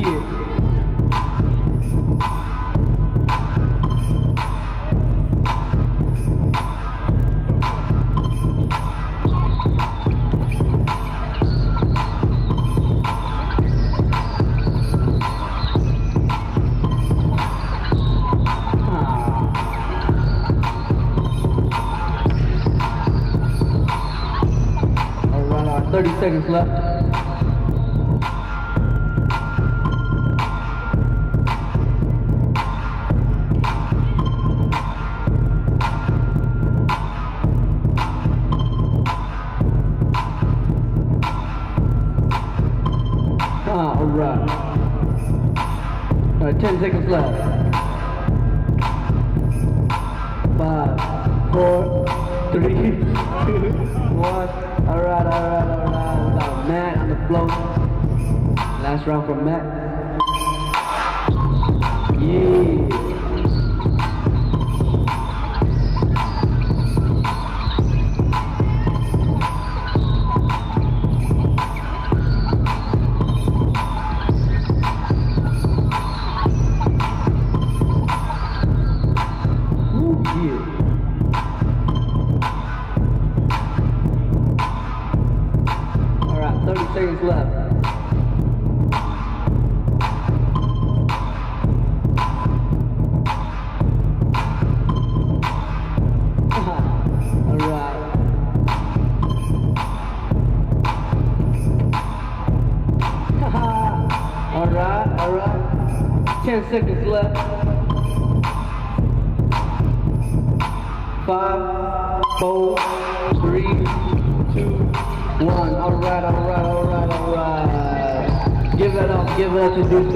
Alright, 30 seconds left. Alright. Alright, 10 seconds left. 5, 4, 3, 2, 1. Alright. Got Matt on the floor. Last round from Matt. Yeah. Alright, 30 seconds left. Alright. Alright. 10 seconds left. 5, 4, 3, 2, 1. Alright. Give it up to Duluth.